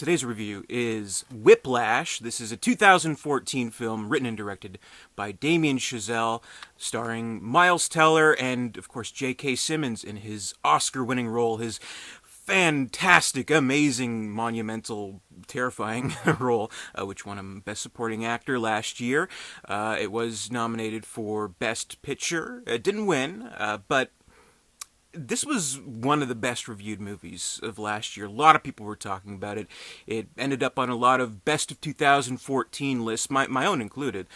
Today's review is Whiplash. This is a 2014 film written and directed by Damien Chazelle, starring Miles Teller and, of course, J.K. Simmons in his Oscar-winning role, his fantastic, amazing, monumental, terrifying role, which won him Best Supporting Actor last year. It was nominated for Best Picture. It didn't win, but this was one of the best reviewed movies of last year. A lot of people were talking about it. It ended up on a lot of best of 2014 lists, my own included.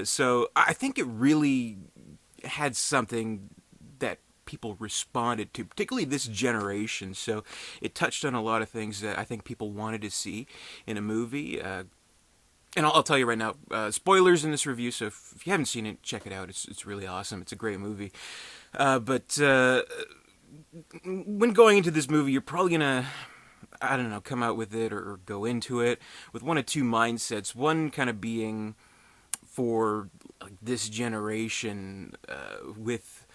So I think it really had something that people responded to, particularly this generation. So it touched on a lot of things that I think people wanted to see in a movie. And I'll tell you right now, spoilers in this review, so if you haven't seen it, check it out. It's really awesome. It's a great movie. But when going into this movie, you're probably going to, come out with it or go into it with one of two mindsets. One kind of being for this generation with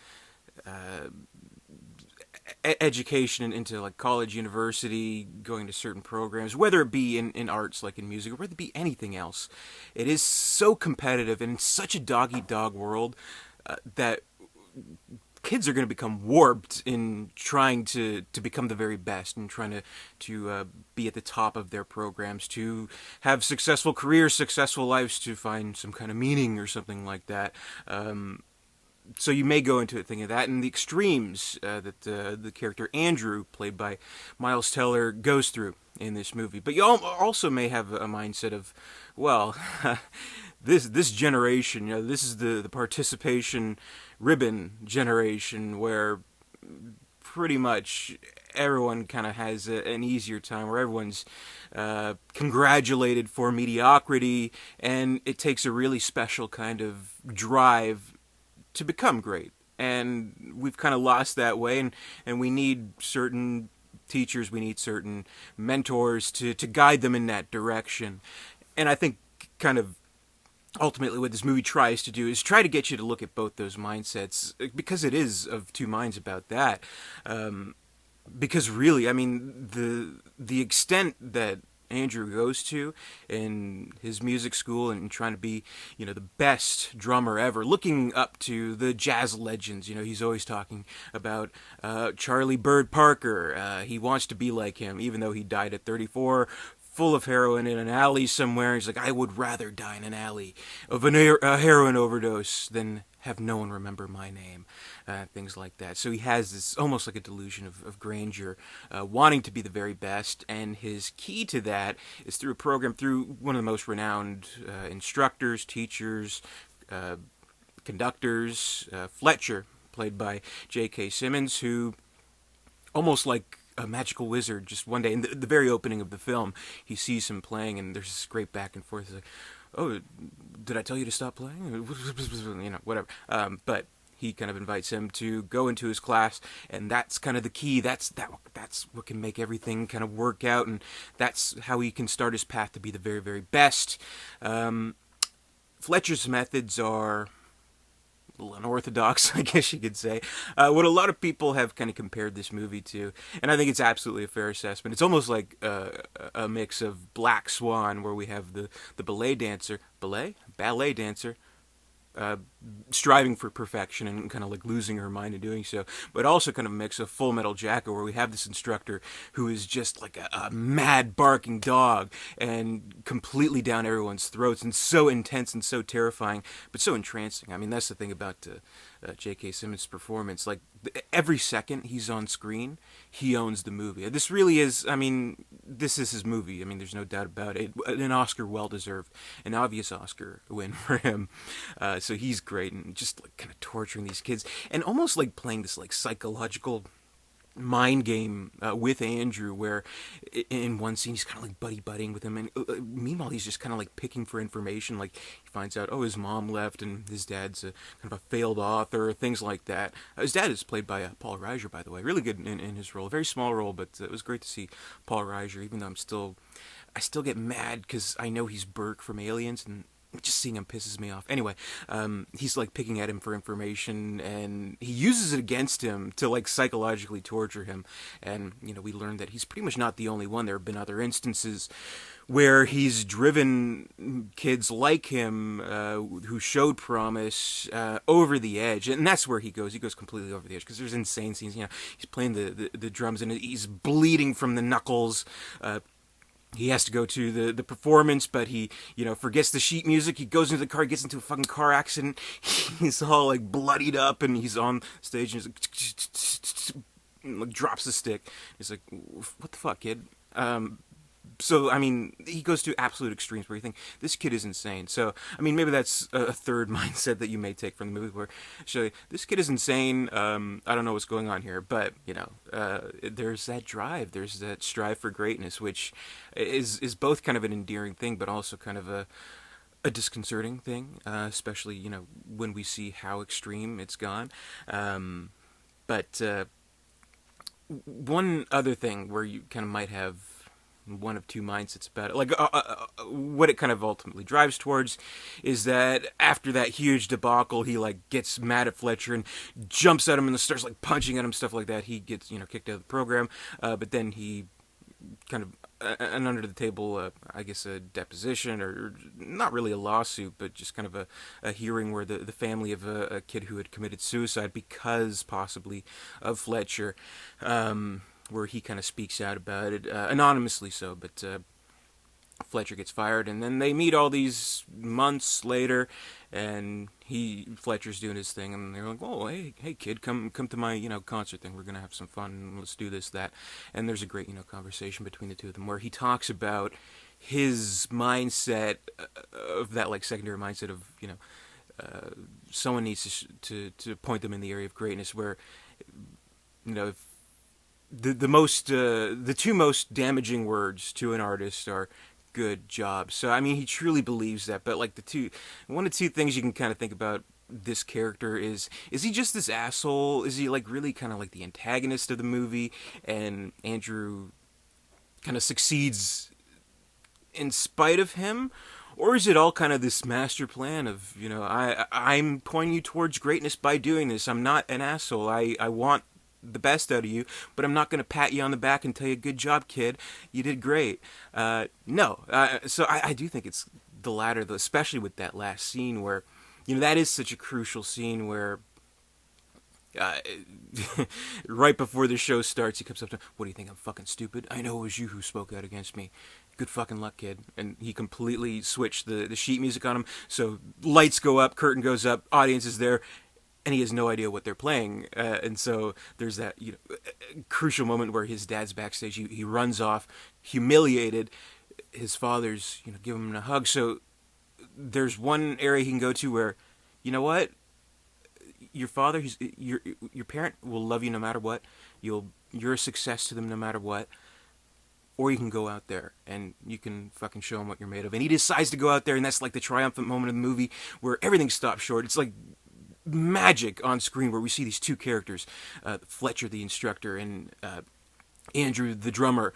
education into college, university, going to certain programs, whether it be in arts like in music or whether it be anything else. It is so competitive and in such a dog-eat-dog world that kids are going to become warped in trying to become the very best and trying to be at the top of their programs, to have successful careers, successful lives, to find some kind of meaning or something like that. So you may go into it thinking of that, and the extremes that the character Andrew, played by Miles Teller, goes through in this movie. But you also may have a mindset of, well, this generation, this is the participation ribbon generation, where pretty much everyone kind of has an easier time, where everyone's congratulated for mediocrity, and it takes a really special kind of drive to become great. And we've kind of lost that way, and we need certain teachers, we need certain mentors to guide them in that direction. And I think kind of ultimately what this movie tries to do is try to get you to look at both those mindsets, because it is of two minds about that. Because really, I mean, the extent that Andrew goes to in his music school and trying to be, the best drummer ever, looking up to the jazz legends. He's always talking about Charlie Bird Parker. He wants to be like him, even though he died at 34, full of heroin in an alley somewhere. He's like, I would rather die in an alley of a heroin overdose than have no one remember my name, things like that. So he has this almost like a delusion of grandeur, wanting to be the very best, and his key to that is through a program, through one of the most renowned instructors, teachers, conductors, Fletcher, played by J.K. Simmons, who almost like a magical wizard, just one day, in the very opening of the film, he sees him playing, and there's this great back and forth. He's like, oh, did I tell you to stop playing? Whatever. But he kind of invites him to go into his class, and that's kind of the key. That's what can make everything kind of work out, and that's how he can start his path to be the very, very best. Fletcher's methods are a little unorthodox, I guess you could say. What a lot of people have kind of compared this movie to, and I think it's absolutely a fair assessment, it's almost like a mix of Black Swan, where we have the ballet dancer, striving for perfection and kind of like losing her mind in doing so, but also kind of a mix of Full Metal Jacket, where we have this instructor who is just like a mad barking dog and completely down everyone's throats, and so intense and so terrifying, but so entrancing. I mean, that's the thing about J.K. Simmons' performance. Like, every second he's on screen, he owns the movie. This really is, I mean, this is his movie. I mean, there's no doubt about it. An Oscar well-deserved, an obvious Oscar win for him. So he's great, and just like kind of torturing these kids, and almost like playing this like psychological mind game with Andrew, where in one scene he's kind of like buddy-buddying with him, and meanwhile he's just kind of like picking for information. Like, he finds out, his mom left, and his dad's kind of a failed author, things like that. His dad is played by Paul Reiser, by the way, really good in his role. A very small role, but it was great to see Paul Reiser, even though I still get mad because I know he's Burke from Aliens, and just seeing him pisses me off. Anyway, he's like picking at him for information, and he uses it against him to like psychologically torture him. And we learned that he's pretty much not the only one. There have been other instances where he's driven kids like him who showed promise over the edge, and that's where he goes. He goes completely over the edge because there's insane scenes. He's playing the drums and he's bleeding from the knuckles. He has to go to the performance, but he, forgets the sheet music. He goes into the car, gets into a fucking car accident. He's all like bloodied up, and he's on stage and he's like drops the stick. He's like, "What the fuck, kid?" So, I mean, he goes to absolute extremes where you think, this kid is insane. So, I mean, maybe that's a third mindset that you may take from the movie where, actually, this kid is insane, I don't know what's going on here, but, there's that drive, there's that strive for greatness, which is both kind of an endearing thing, but also kind of a disconcerting thing, especially, when we see how extreme it's gone. But one other thing where you kind of might have one of two mindsets about it. Like, what it kind of ultimately drives towards is that after that huge debacle, he, like, gets mad at Fletcher and jumps at him and starts, like, punching at him, stuff like that. He gets, kicked out of the program, but then he kind of, an under the table, I guess a deposition, or not really a lawsuit, but just kind of a hearing where the family of a kid who had committed suicide because, possibly, of Fletcher, where he kind of speaks out about it, anonymously so, but Fletcher gets fired, and then they meet all these months later, and Fletcher's doing his thing, and they're like, "Oh, hey kid, come to my, concert thing, we're gonna have some fun, and let's do this, that," and there's a great, conversation between the two of them, where he talks about his mindset of that, like, secondary mindset of, someone needs to point them in the area of greatness, where, if the two most damaging words to an artist are "good job." So, I mean, he truly believes that. But, like, one of two things you can kind of think about this character is he just this asshole? Is he, like, really kind of like the antagonist of the movie, and Andrew kind of succeeds in spite of him? Or is it all kind of this master plan of, I'm pointing you towards greatness by doing this. I'm not an asshole. I want the best out of you, but I'm not going to pat you on the back and tell you, "Good job, kid, you did great." No. So I do think it's the latter, though, especially with that last scene where, that is such a crucial scene where right before the show starts, he comes up to him, "What do you think, I'm fucking stupid? I know it was you who spoke out against me. Good fucking luck, kid." And he completely switched the sheet music on him, so lights go up, curtain goes up, audience is there, and he has no idea what they're playing, and so there's that crucial moment where his dad's backstage. He runs off, humiliated. His father's give him a hug. So there's one area he can go to where, what, your father, your parent will love you no matter what. You're a success to them no matter what. Or you can go out there and you can fucking show him what you're made of. And he decides to go out there, and that's like the triumphant moment of the movie where everything stops short. It's like magic on screen where we see these two characters, Fletcher the instructor and Andrew the drummer,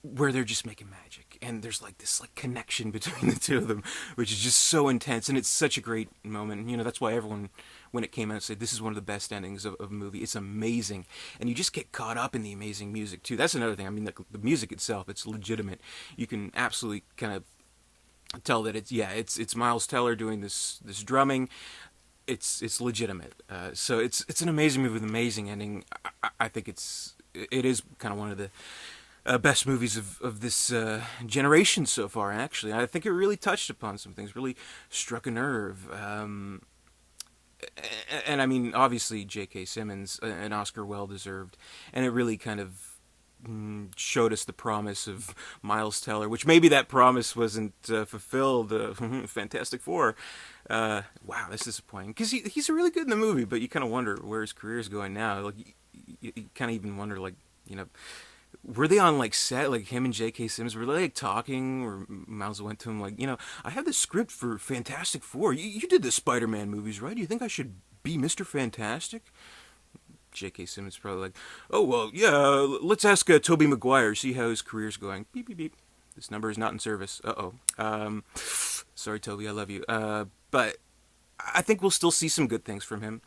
where they're just making magic, and there's like this like connection between the two of them, which is just so intense, and it's such a great moment. That's why everyone, when it came out, said this is one of the best endings of a movie. It's amazing, and you just get caught up in the amazing music too. That's another thing. I mean, the music itself, it's legitimate. You can absolutely kind of tell that it's Miles Teller doing this drumming. It's legitimate. So it's an amazing movie with an amazing ending. I think it is kind of one of the best movies of this generation so far, actually. I think it really touched upon some things, really struck a nerve. And I mean, obviously, J.K. Simmons, an Oscar well-deserved, and it really kind of showed us the promise of Miles Teller, which maybe that promise wasn't fulfilled. Fantastic Four. Wow, that's disappointing, because he's really good in the movie, but you kind of wonder where his career is going now. Like, you kind of even wonder, like, were they on, like, set, like, him and J.K. Simmons, were they, like, talking, or Miles went to him, like, I have the script for Fantastic Four. You did the Spider-Man movies, right? Do you think I should be Mr. Fantastic? J.K. Simmons probably like, "Oh, well, yeah, let's ask Tobey Maguire, see how his career's going. Beep, beep, beep. This number is not in service. Uh-oh. Sorry, Toby, I love you. But I think we'll still see some good things from him.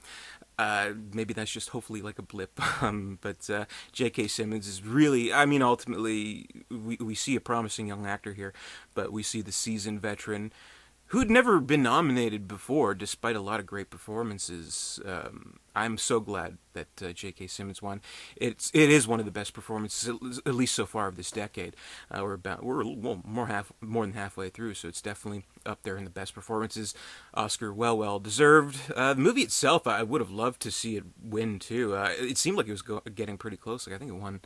Maybe that's just hopefully like a blip. But J.K. Simmons is really, I mean, ultimately, we see a promising young actor here, but we see the seasoned veteran who'd never been nominated before, despite a lot of great performances. I'm so glad that J.K. Simmons won. It is one of the best performances, at least so far of this decade. We're well, more than halfway through, so it's definitely up there in the best performances. Oscar well deserved. The movie itself, I would have loved to see it win too. It seemed like it was getting pretty close. Like I think it won,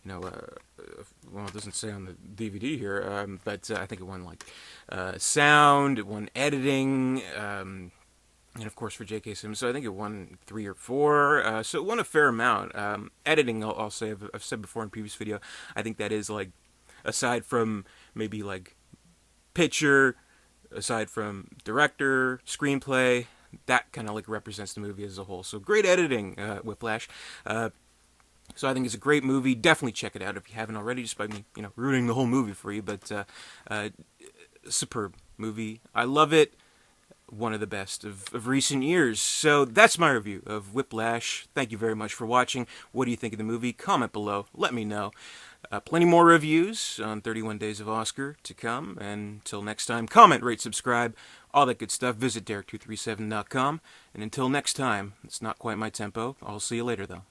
well, it doesn't say on the DVD here, but I think it won like sound, it won editing, and of course for J.K. Simmons, so I think it won 3 or 4. So it won a fair amount. Editing, I'll say, I've said before in previous video, I think that is like, aside from maybe like picture, aside from director, screenplay, that kind of like represents the movie as a whole. So great editing, Whiplash. So I think it's a great movie. Definitely check it out if you haven't already, just by me, ruining the whole movie for you. But superb movie. I love it. One of the best of recent years. So that's my review of Whiplash. Thank you very much for watching. What do you think of the movie? Comment below. Let me know. Plenty more reviews on 31 Days of Oscar to come. And until next time, comment, rate, subscribe, all that good stuff. Visit Derek237.com. And until next time, it's not quite my tempo. I'll see you later, though.